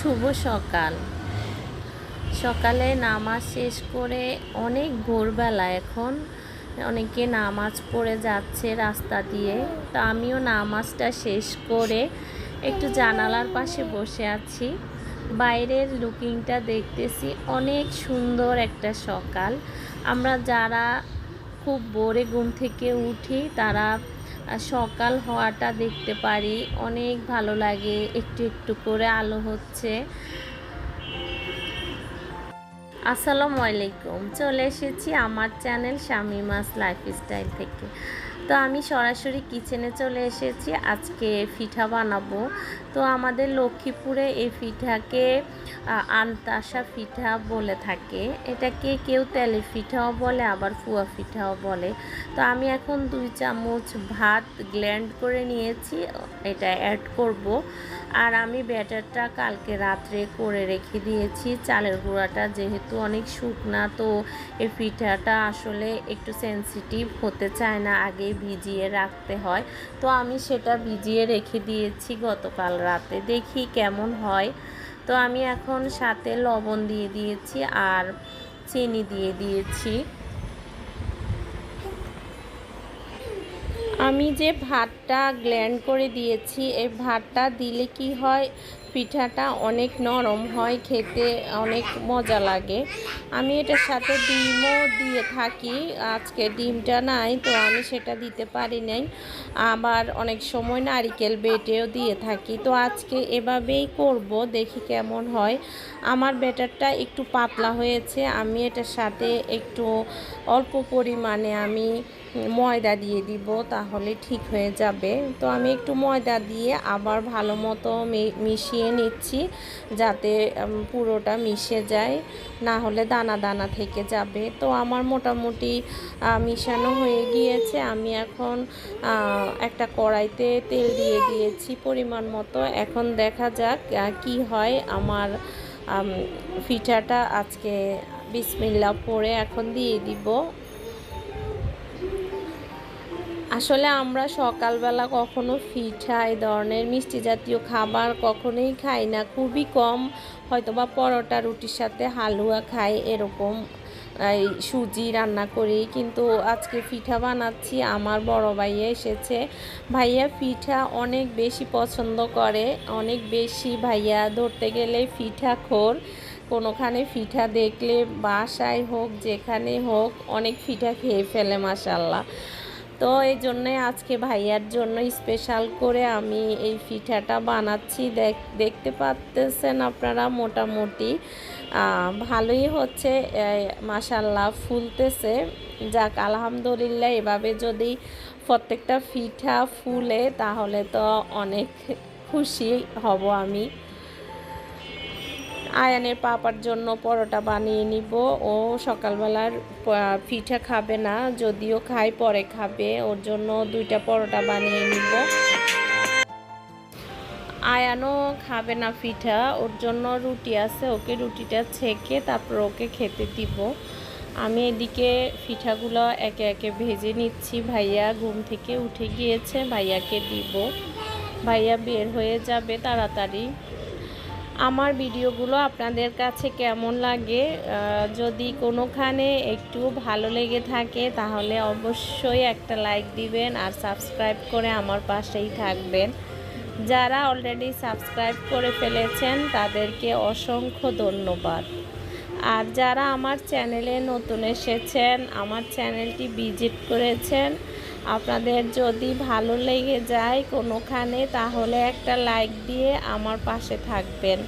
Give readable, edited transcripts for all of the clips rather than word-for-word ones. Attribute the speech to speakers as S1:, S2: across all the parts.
S1: শুভ সকাল। সকালে নামাজ শেষ করে অনেক ভোরবেলা, এখন অনেকে নামাজ পড়ে যাচ্ছে রাস্তা দিয়ে। তো আমিও নামাজটা শেষ করে একটু জানালার পাশে বসে আছি, বাইরের লুকিংটা দেখতেছি। অনেক সুন্দর একটা সকাল। আমরা যারা খুব ভোরে ঘুম থেকে উঠি তারা সকাল হওয়াটা দেখতে পারি, অনেক ভালো লাগে। একটু একটু করে আলো হচ্ছে। আসসালামু আলাইকুম, চলে এসেছি আমার চ্যানেল শামিমাস লাইফস্টাইল থেকে। তো আমি সরাসরি কিচেনে চলে এসেছি। আজকে পিঠা বানাবো। তো আমাদের লক্ষ্মীপুরে এই পিঠাকে আনতাসা পিঠা বলে থাকে। এটাকে কেউ তেলের পিঠাও বলে, আবার ফুয়া পিঠাও বলে। তো আমি এখন 2 চামচ ভাত গ্ল্যান্ড করে নিয়েছি, এটা অ্যাড করব। আর আমি ব্যাটারটা কালকে রাত্রে করে রেখে দিয়েছি। চালের গুঁড়াটা যেহেতু অনেক শুকনা, তো এই পিঠাটা আসলে একটু সেন্সিটিভ হতে চায় না, আগে ভিজিয়ে রাখতে হয়। তো আমি সেটা ভিজিয়ে রেখে দিয়েছি গতকাল রাতে, দেখি কেমন হয়। তো আমি এখন সাথে লবণ দিয়ে দিয়েছি আর চিনি দিয়ে দিয়েছি। আমি যে ভাতটা গ্ল্যান্ড করে দিয়েছি, এই ভাতটা দিলে কি হয়, পিঠাটা অনেক নরম হয়, খেতে অনেক মজা লাগে। আমি এটার সাথে ডিমও দিয়ে থাকি। আজকে ডিমটা নাই, তো আমি সেটা দিতে পারি নাই। আবার অনেক সময় নারিকেল বেটেও দিয়ে থাকি। তো আজকে এভাবেই করব, দেখি কেমন হয়। আমার ব্যাটারটা একটু পাতলা হয়েছে। আমি এটার সাথে একটু অল্প পরিমাণে আমি ময়দা দিয়ে দিব, তাহলে ঠিক হয়ে যাবে। তো আমি একটু ময়দা দিয়ে আবার ভালো মতো মিশিয়ে নিচ্ছি, যাতে পুরোটা মিশে যায়, না হলে দানা দানা থেকে যাবে। তো আমার মোটামুটি মিশানো হয়ে গিয়েছে। আমি এখন একটা কড়াইতে তেল দিয়ে দিয়েছি পরিমাণ মতো। এখন দেখা যাক কি হয় আমার পিঠাটা। আজকে বিসমিল্লাহ পড়ে এখন দিয়ে দিব। আসলে আমরা সকালবেলা কখনো পিঠা, এই ধরনের মিষ্টি জাতীয় খাবার কখনোই খাই না, খুবই কম। হয়তোবা পরোটা রুটির সাথে হালুয়া খাই, এরকম এই সুজি রান্না করি। কিন্তু আজকে পিঠা বানাচ্ছি। আমার বড় ভাইয়া এসেছে। ভাইয়া পিঠা অনেক বেশি পছন্দ করে, অনেক বেশি। ভাইয়া ধরতে গেলে পিঠাখোর। কোনোখানে পিঠা দেখলে বাসায় হোক যেখানে হোক অনেক পিঠা খেয়ে ফেলে, মাশাল্লাহ। তো এই জন্যে আজকে ভাইয়ার জন্য স্পেশাল করে আমি এই পিঠাটা বানাচ্ছি। দেখতে পাচ্ছেন আপনারা, মোটামুটি ভালোই হচ্ছে, মাশাল্লাহ ফুলতেছে। যাক, আলহামদুলিল্লাহ। এভাবে যদি প্রত্যেকটা পিঠা ফুলে তাহলে তো অনেক খুশি হব আমি। আয়ানের পাপার জন্য পরোটা বানিয়ে নিব। ও সকালবেলার পিঠা খাবে না, যদিও খাই পরে খাবে। ওর জন্য 2টা পরোটা বানিয়ে নিব। আয়ানও খাবে না পিঠা, ওর জন্য রুটি আছে, ওকে রুটিটা ছেঁকে তারপর ওকে খেতে দিব। আমি এদিকে পিঠাগুলো একে একে ভেজে নিচ্ছি। ভাইয়া ঘুম থেকে উঠে গিয়েছে, ভাইয়াকে দিব। ভাইয়া বের হয়ে যাবে তাড়াতাড়ি। আমার ভিডিওগুলো আপনাদের কাছে কেমন লাগে, যদি কোনোখানে একটু ভালো লেগে থাকে তাহলে অবশ্যই একটা লাইক দিবেন আর সাবস্ক্রাইব করে আমার পাশেই থাকবেন। যারা অলরেডি সাবস্ক্রাইব করে ফেলেছেন তাদেরকে অসংখ্য ধন্যবাদ। আর যারা আমার চ্যানেলে নতুন এসেছেন, আমার চ্যানেলটি ভিজিট করেছেন, আপনাদের যদি ভালো লেগে যায় কোনোখানে তাহলে একটা লাইক দিয়ে আমার পাশে থাকবেন।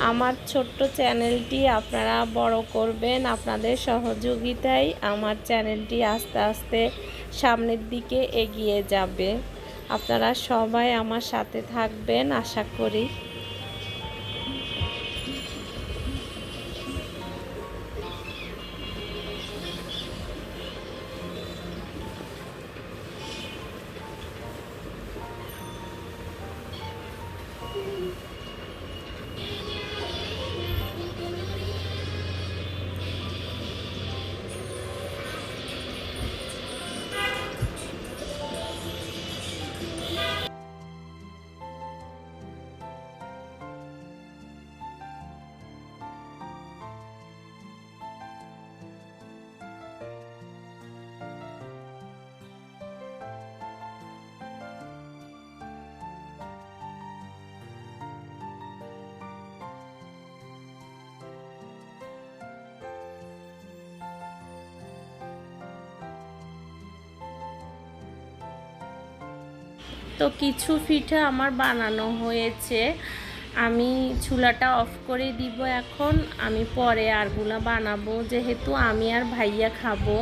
S1: আমার ছোট্ট চ্যানেলটি আপনারা বড় করবেন। আপনাদের সহযোগিতায় আমার চ্যানেলটি আস্তে আস্তে সামনের দিকে এগিয়ে যাবে। আপনারা সবাই আমার সাথে থাকবেন আশা করি। তো কিছু পিঠা আমার বানানো হয়েছে, আমি চুলাটা অফ করে দিব। এখন আমি পরে আরগুলা বানাবো, যেহেতু আমি আর ভাইয়া খাবো।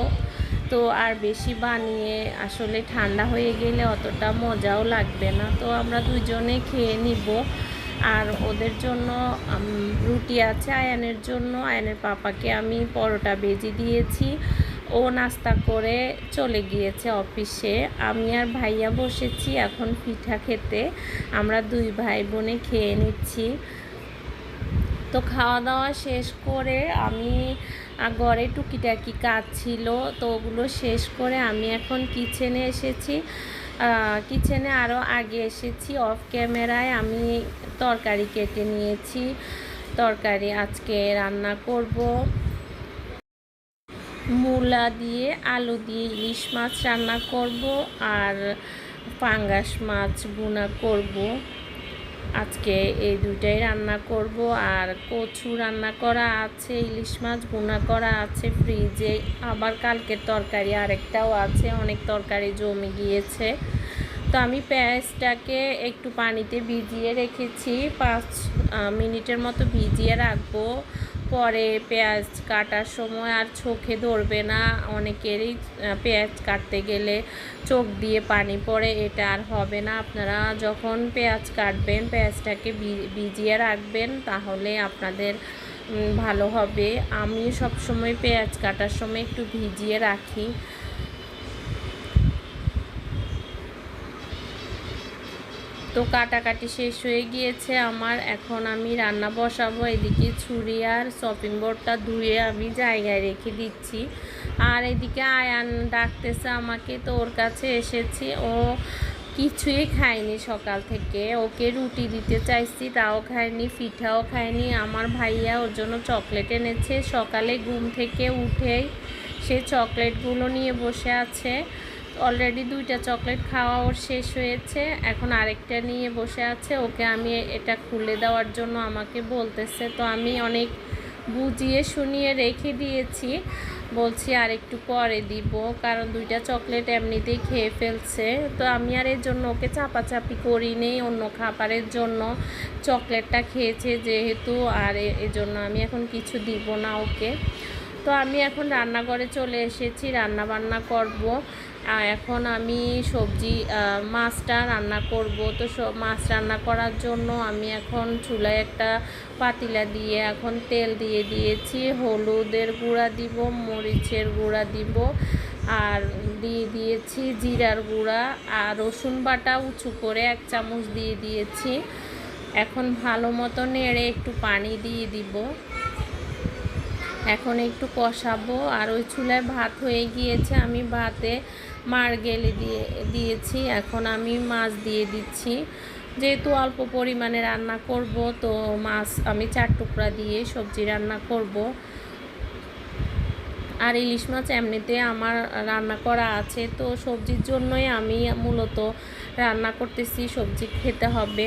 S1: তো আর বেশি বানিয়ে আসলে ঠান্ডা হয়ে গেলে অতটা মজাও লাগবে না, তো আমরা দুইজনে খেয়ে নিব। আর ওদের জন্য রুটি আছে, আয়ানের জন্য। আয়ানের পাপাকে আমি পরোটা ভেজে দিয়েছি, ও নাস্তা করে চলে গিয়েছে অফিসে। আমি আর ভাইয়া বসেছি এখন পিঠা খেতে, আমরা দুই ভাই বোনে খেয়ে নিচ্ছি। তো খাওয়া দাওয়া শেষ করে আমি ঘরে টুকিটাকি কাজ ছিল, তো ওগুলো শেষ করে আমি এখন কিচেনে এসেছি। কিচেনে আরও আগে এসেছি, অফ ক্যামেরায় আমি তরকারি কেটে নিয়েছি। তরকারি আজকে রান্না করব মূলা দিয়ে, আলু দিয়ে ইলিশ মাছ রান্না করব, আর পাঙ্গাস মাছ ভুনা করব। আজকে এই দুটাই রান্না করব। আর কচু রান্না করা আছে, ইলিশ মাছ ভুনা করা আছে ফ্রিজে, আবার কালকের তরকারি আরেকটাও আছে, অনেক তরকারি জমে গিয়েছে। তো আমি পেঁয়াজটাকে একটু পানিতে ভিজিয়ে রেখেছি, 5 মিনিটের মতো ভিজিয়ে রাখবো। পরে পেঁয়াজ কাটার সময় আর চোখে ধরবে না, অনেকেরই পেঁয়াজ কাটতে গেলে চোখ দিয়ে পানি পড়ে, এটা আর হবে না। আপনারা যখন পেঁয়াজ কাটবেন পেঁয়াজটাকে ভিজিয়ে রাখবেন, তাহলে আপনাদের ভালো হবে। আমি সবসময় পেঁয়াজ কাটার সময় একটু ভিজিয়ে রাখি। তো কাটাকাটি শেষ হয়ে গিয়েছে আমার, এখন আমি রান্না বসাবো। এদিকে ছুরি আর চপিং বোর্ডটা ধুয়ে আমি জায়গায় রেখে দিচ্ছি। আর এদিকে আয়ান ডাকতেছে আমাকে, তো ওর কাছে এসেছি। ও কিছুই খায়নি সকাল থেকে, ওকে রুটি দিতে চাইছি তাও খায়নি, পিঠাও খায়নি। আমার ভাইয়া ওর জন্য চকলেট এনেছে, সকালে ঘুম থেকে উঠেই সে চকলেটগুলো নিয়ে বসে আছে। অলরেডি 2টা চকলেট খাওয়া ওর শেষ হয়েছে, এখন আরেকটা নিয়ে বসে আছে। ওকে আমি এটা খুলে দেওয়ার জন্য আমাকে বলতেছে, তো আমি অনেক বুঝিয়ে শুনিয়ে রেখে দিয়েছি, বলছি আর একটু পরে দিব, কারণ 2টা চকলেট এমনিতেই খেয়ে ফেলছে। তো আমি আর এর জন্য ওকে চাপাচাপি করি নেই, অন্য খাবারের জন্য চকলেটটা খেয়েছে যেহেতু, আর এজন্য আমি এখন কিছু দিব না ওকে। তো আমি এখন রান্নাঘরে চলে এসেছি, রান্না বান্না করব। এখন আমি সবজি মাছটা রান্না করব। তো মাছ রান্না করার জন্য আমি এখন চুলায় একটা পাতিলা দিয়ে এখন তেল দিয়ে দিয়েছি, হলুদের গুঁড়া দিব, মরিচের গুঁড়া দিব, আর দিয়ে দিয়েছি জিরার গুঁড়া, আর রসুন বাটা উঁচু করে 1 চামচ দিয়ে দিয়েছি। এখন ভালো মতো নেড়ে একটু পানি দিয়ে দিব, এখন একটু কষাবো। আর ওই চুলায় ভাত হয়ে গিয়েছে, আমি ভাতে মার গেলে দিয়েছি। এখন আমি মাছ দিয়ে দিচ্ছি, যেহেতু অল্প পরিমাণে রান্না করব, তো মাছ আমি 4 টুকরা দিয়ে সবজি রান্না করব। আর ইলিশ মাছ এমনিতে আমার রান্না করা আছে, তো সবজির জন্যই আমি মূলত রান্না করতেছি, সবজি খেতে হবে।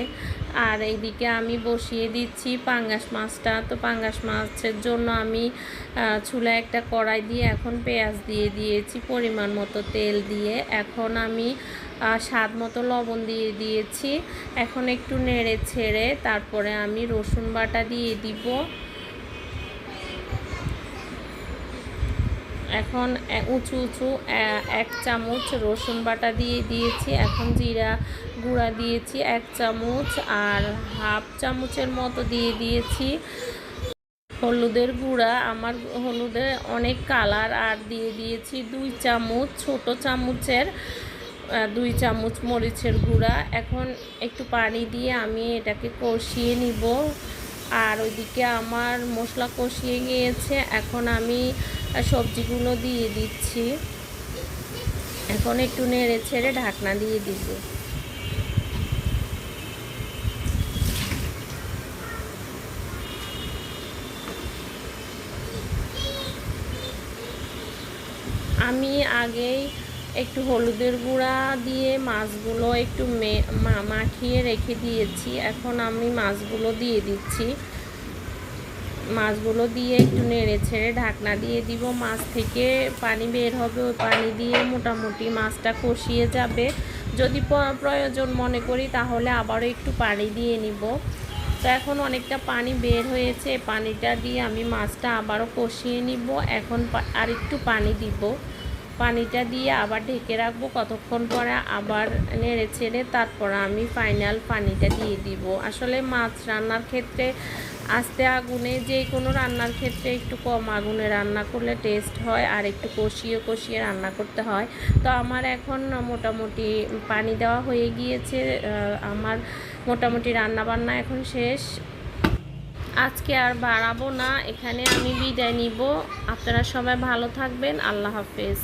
S1: আর এইদিকে আমি বসিয়ে দিচ্ছি পাঙ্গাস মাছটা। তো পাঙ্গাস মাছের জন্য আমি চুলায় একটা কড়াই দিয়ে এখন পেঁয়াজ দিয়ে দিয়েছি, পরিমাণ মতো তেল দিয়ে। এখন আমি স্বাদ মতো লবণ দিয়ে দিয়েছি, এখন একটু নেড়ে ছেড়ে তারপরে আমি রসুন বাটা দিয়ে দিব। এখন উঁচু 1 চামচ রসুন বাটা দিয়ে দিয়েছি। এখন জিরা গুঁড়া দিয়েছি 1 চামচ, আর হাফ চামচের মতো দিয়ে দিয়েছি হলুদের গুঁড়া। আমার হলুদের অনেক কালার, আর দিয়ে দিয়েছি 2 চামচ, ছোট চামচের 2 চামচ মরিচের গুঁড়া। এখন একটু পানি দিয়ে আমি এটাকে কষিয়ে নিব। আর ওইদিকে আমার মশলা কষিয়ে গিয়েছে, এখন আমি সবজিগুলো দিয়ে দিচ্ছি। এখন একটু নেড়ে ছেড়ে ঢাকনা দিয়ে দিব। আমি আগেই একটু হলুদের গুঁড়া দিয়ে মাছগুলো একটু মাখিয়ে রেখে দিয়েছি, এখন আমি মাছগুলো দিয়ে দিচ্ছি। মাছগুলো দিয়ে একটু নেড়ে ছেড়ে ঢাকনা দিয়ে দিব। মাছ থেকে পানি বের হবে, ওই পানি দিয়ে মোটামুটি মাছটা কষিয়ে যাবে। যদি প্রয়োজন মনে করি তাহলে আবারও একটু পানি দিয়ে নিব। তো এখন অনেকটা পানি বের হয়েছে, পানিটা দিয়ে আমি মাছটা আবারও কষিয়ে নিব। এখন আর একটু পানি দিব, পানিটা দিয়ে আবার ঢেকে রাখবো। কতক্ষণ পরে আবার নেড়ে ছেড়ে তারপর আমি ফাইনাল পানিটা দিয়ে দিব। আসলে মাছ রান্নার ক্ষেত্রে আস্তে আগুনে, যে কোনো রান্নার ক্ষেত্রে একটু কম আগুনে রান্না করলে টেস্ট হয়, আর একটু কষিয়ে কষিয়ে রান্না করতে হয়। তো আমার এখন মোটামুটি পানি দেওয়া হয়ে গিয়েছে, আমার মোটামুটি রান্না বান্না এখন শেষ। আজকে আর বাড়াবো না, এখানে আমি বিদায় নিব। আপনারা সবাই ভালো থাকবেন। আল্লাহ হাফেজ।